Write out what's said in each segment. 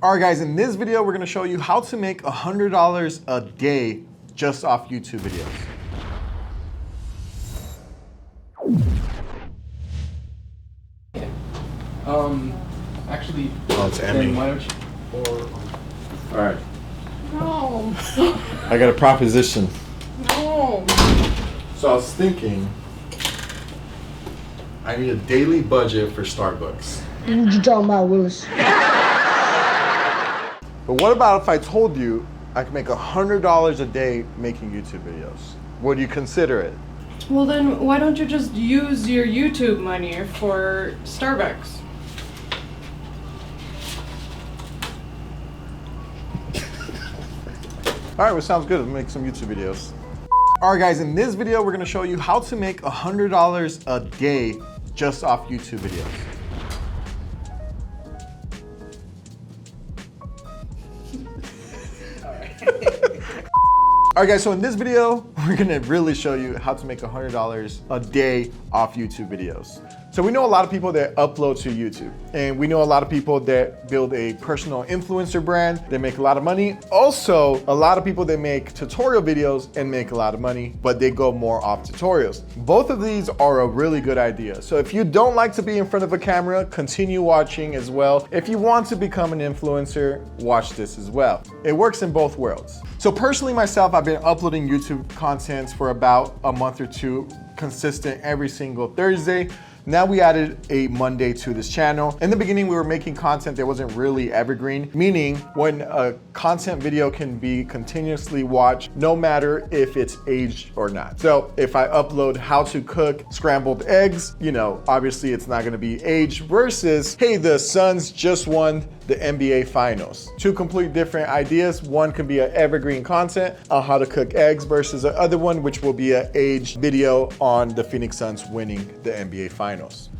All right, guys, in this video, we're gonna show you how to make $100 a day just off YouTube videos. Actually, Oh, it's Emmy. then why don't you, All right, No, I got a proposition. no. So I was thinking, I need a daily budget for Starbucks. What you talking about, Willis? But what about if I told you I could make $100 a day making YouTube videos? Would you consider it? Well then, why don't you just use your YouTube money for Starbucks? All right, well, sounds good. Let's make some YouTube videos. All right, guys, in this video, we're gonna show you how to make $100 a day just off YouTube videos. All right, guys, so in this video, we're gonna really show you how to make $100 a day off YouTube videos. So we know a lot of people that upload to YouTube, and we know a lot of people that build a personal influencer brand, they make a lot of money. Also, a lot of people that make tutorial videos and make a lot of money, but they go more off tutorials. Both of these are a really good idea. So if you don't like to be in front of a camera, continue watching as well. If you want to become an influencer, watch this as well. It works in both worlds. So personally myself, I've been uploading YouTube content for about a month or two, consistent every single Thursday. Now we added a Monday to this channel. In the beginning, we were making content that wasn't really evergreen, meaning when a content video can be continuously watched, no matter if it's aged or not. So if I upload how to cook scrambled eggs, you know, obviously it's not gonna be aged versus, hey, the Suns just won the NBA finals. Two complete different ideas. One can be an evergreen content on how to cook eggs versus the other one, which will be an aged video on the Phoenix Suns winning the NBA finals.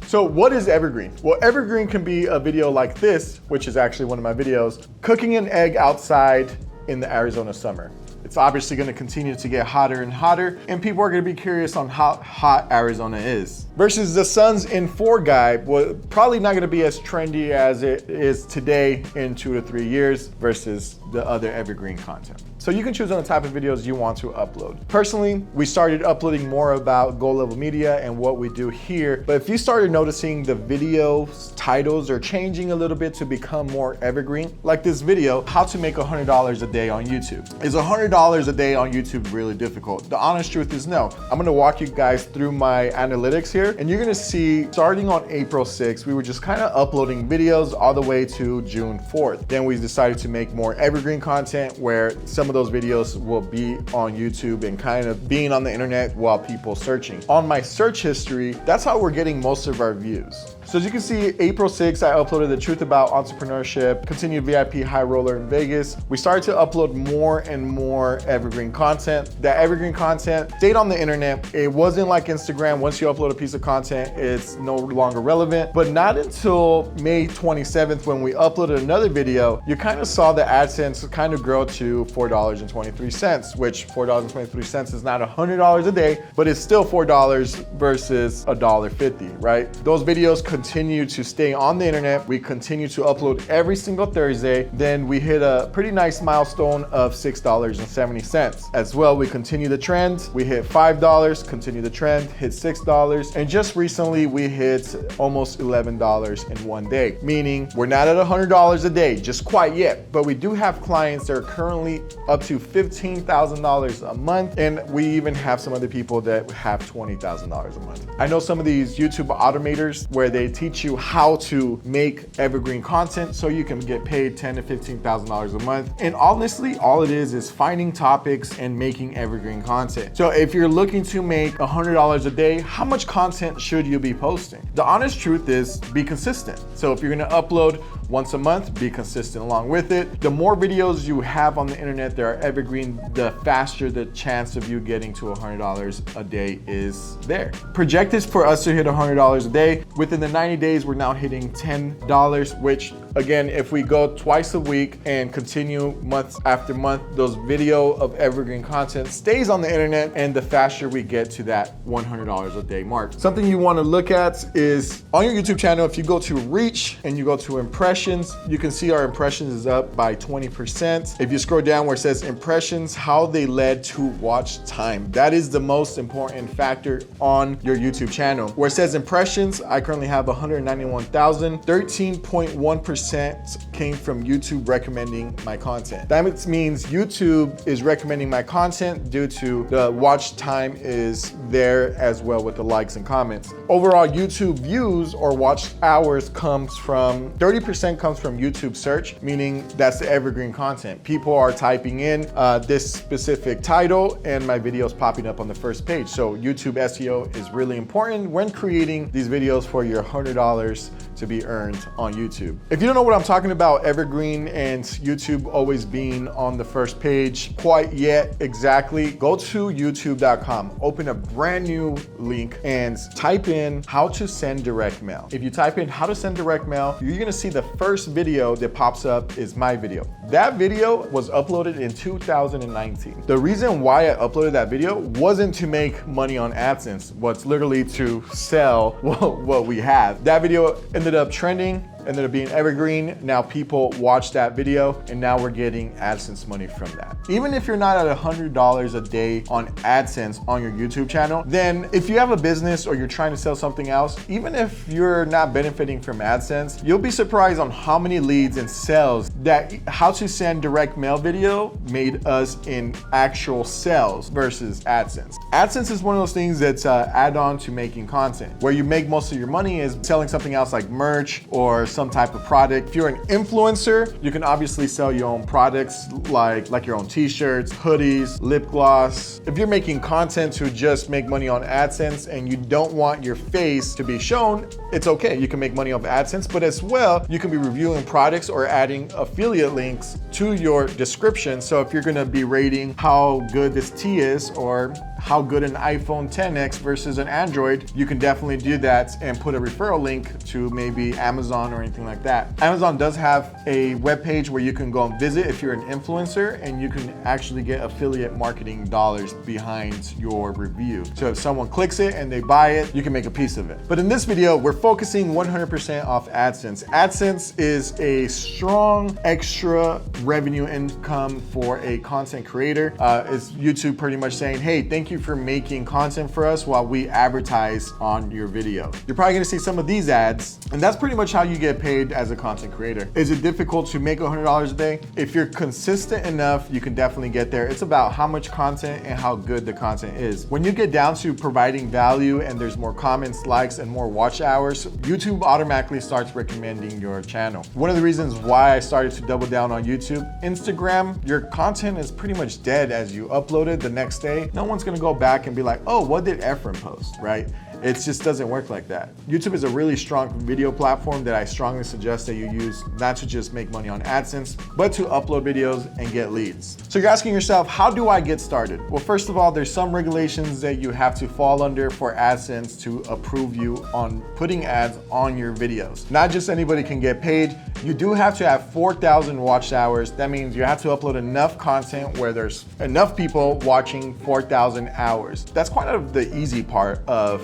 So what is evergreen? Well, evergreen can be a video like this, which is actually one of my videos, cooking an egg outside in the Arizona summer. It's obviously gonna continue to get hotter and hotter, and people are gonna be curious on how hot Arizona is. Versus the Suns in 4 guy, well, probably not gonna be as trendy as it is today in 2 to 3 years versus the other evergreen content. So you can choose on the type of videos you want to upload. Personally, we started uploading more about Goal Level Media and what we do here, but if you started noticing the video titles are changing a little bit to become more evergreen, like this video, how to make $100 a day on YouTube. Is $100 a day on YouTube really difficult? The honest truth is no. I'm gonna walk you guys through my analytics here, and you're gonna see starting on April 6th, we were just kind of uploading videos all the way to June 4th. Then we decided to make more evergreen content where some of those videos will be on YouTube and kind of being on the internet while people searching. On my search history, that's how we're getting most of our views. So as you can see, April 6th, I uploaded the truth about entrepreneurship, continued VIP high roller in Vegas. We started to upload more and more evergreen content. That evergreen content stayed on the internet. It wasn't like Instagram. Once you upload a piece of content, it's no longer relevant. But not until May 27th, when we uploaded another video, you kind of saw the AdSense kind of grow to $4.23, which $4.23 is not $100 a day, but it's still $4 versus $1.50, right? Those videos continue to stay on the internet. We continue to upload every single Thursday. Then we hit a pretty nice milestone of $6.70. As well, we continue the trend. We hit $5, continue the trend, hit $6. And just recently we hit almost $11 in one day, meaning we're not at $100 a day, just quite yet, but we do have clients that are currently up to $15,000 a month. And we even have some other people that have $20,000 a month. I know some of these YouTube automators where they teach you how to make evergreen content so you can get paid $10,000 to $15,000 a month. And honestly, all it is finding topics and making evergreen content. So if you're looking to make $100 a day, how much content should you be posting? The honest truth is be consistent. So if you're gonna upload once a month, be consistent along with it. The more videos you have on the internet that are evergreen, the faster the chance of you getting to $100 a day is there. Projected for us to hit $100 a day. Within the 90 days, we're now hitting $10, which again, if we go twice a week and continue month after month, those video of evergreen content stays on the internet, and the faster we get to that $100 a day mark. Something you wanna look at is on your YouTube channel, if you go to reach and you go to impressions, impressions, you can see our impressions is up by 20%. If you scroll down where it says impressions, how they led to watch time. That is the most important factor on your YouTube channel. Where it says impressions, I currently have 191,000. 13.1% came from YouTube recommending my content. That means YouTube is recommending my content due to the watch time is there as well with the likes and comments. Overall, YouTube views or watch hours comes from 30% comes from YouTube search, meaning that's the evergreen content. People are typing in this specific title and my video is popping up on the first page. So YouTube SEO is really important when creating these videos for your $100 to be earned on YouTube. If you don't know what I'm talking about, evergreen and YouTube always being on the first page quite yet exactly, go to youtube.com, open a brand new link and type in how to send direct mail. If you type in how to send direct mail, you're gonna see the first video that pops up is my video. That video was uploaded in 2019. The reason why I uploaded that video wasn't to make money on AdSense, but literally to sell what we have. That video ended up trending, ended up being evergreen. Now people watch that video and now we're getting AdSense money from that. Even if you're not at $100 a day on AdSense on your YouTube channel, then if you have a business or you're trying to sell something else, even if you're not benefiting from AdSense, you'll be surprised on how many leads and sales that how to send direct mail video made us in actual sales versus AdSense. AdSense is one of those things that's add on to making content. Where you make most of your money is selling something else like merch or some type of product. If you're an influencer, you can obviously sell your own products like your own t-shirts, hoodies, lip gloss. If you're making content to just make money on AdSense and you don't want your face to be shown, it's okay. You can make money off AdSense, but as well, you can be reviewing products or adding affiliate links to your description. So if you're gonna be rating how good this tea is or how good an iPhone XS versus an Android, you can definitely do that and put a referral link to maybe Amazon or anything like that. Amazon does have a webpage where you can go and visit if you're an influencer and you can actually get affiliate marketing dollars behind your review. So if someone clicks it and they buy it, you can make a piece of it. But in this video, we're focusing 100% off AdSense. AdSense is a strong extra revenue income for a content creator. It's YouTube pretty much saying, hey, thank you for making content for us while we advertise on your video. You're probably gonna see some of these ads, and that's pretty much how you get paid as a content creator. Is it difficult to make $100 a day? If you're consistent enough, you can definitely get there. It's about how much content and how good the content is. When you get down to providing value and there's more comments, likes, and more watch hours, YouTube automatically starts recommending your channel. One of the reasons why I started to double down on YouTube, Instagram, your content is pretty much dead as you upload it the next day. No one's gonna go back and be like, oh, what did Efren post, right? It just doesn't work like that. YouTube is a really strong video platform that I strongly suggest that you use, not to just make money on AdSense, but to upload videos and get leads. So you're asking yourself, how do I get started? Well, first of all, there's some regulations that you have to fall under for AdSense to approve you on putting ads on your videos. Not just anybody can get paid. You do have to have 4,000 watch hours. That means you have to upload enough content where there's enough people watching 4,000 hours. That's quite the easy part of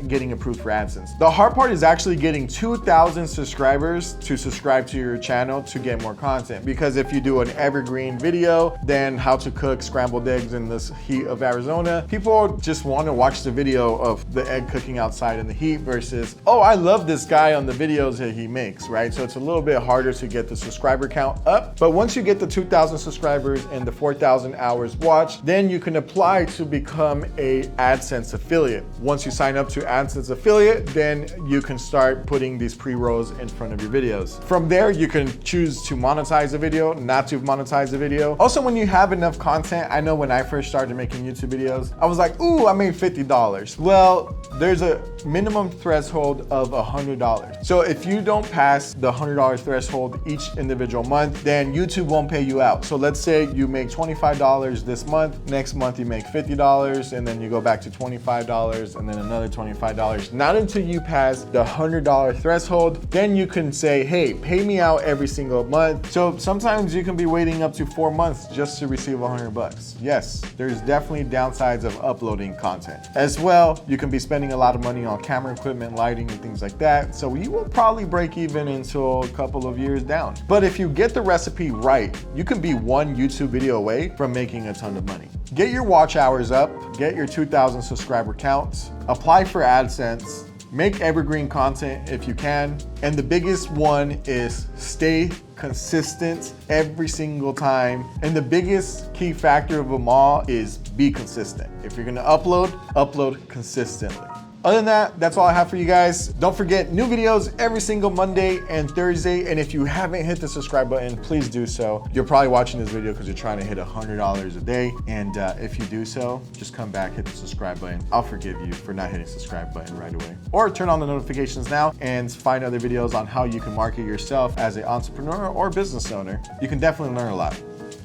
getting approved for AdSense. The hard part is actually getting 2,000 subscribers to subscribe to your channel to get more content. Because if you do an evergreen video, then how to cook scrambled eggs in this heat of Arizona, people just want to watch the video of the egg cooking outside in the heat versus, oh, I love this guy on the videos that he makes, right? So it's a little bit harder to get the subscriber count up. But once you get the 2,000 subscribers and the 4,000 hours watched, then you can apply to become a AdSense affiliate. Once you sign up to AdSense affiliate, then you can start putting these pre-rolls in front of your videos. From there, you can choose to monetize a video, not to monetize a video. Also, when you have enough content, I know when I first started making YouTube videos, I was like, ooh, I made $50. Well, there's a minimum threshold of $100. So if you don't pass the $100 threshold each individual month, then YouTube won't pay you out. So let's say you make $25 this month, next month you make $50, and then you go back to $25, and then another $25. Not until you pass the $100 threshold. Then you can say, hey, pay me out every single month. So sometimes you can be waiting up to 4 months just to receive $100. Yes, there's definitely downsides of uploading content. As well, you can be spending a lot of money on camera equipment, lighting, and things like that. So you will probably break even until a couple of years down. But if you get the recipe right, you can be one YouTube video away from making a ton of money. Get your watch hours up, get your 2,000 subscriber counts, apply for AdSense, make evergreen content if you can. And the biggest one is stay consistent every single time. And the biggest key factor of them all is be consistent. If you're gonna upload consistently. Other than that, that's all I have for you guys. Don't forget, new videos every single Monday and Thursday. And if you haven't hit the subscribe button, please do so. You're probably watching this video because you're trying to hit $100 a day. And if you do so, just come back, hit the subscribe button. I'll forgive you for not hitting the subscribe button right away. Or turn on the notifications now and find other videos on how you can market yourself as an entrepreneur or business owner. You can definitely learn a lot.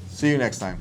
See you next time.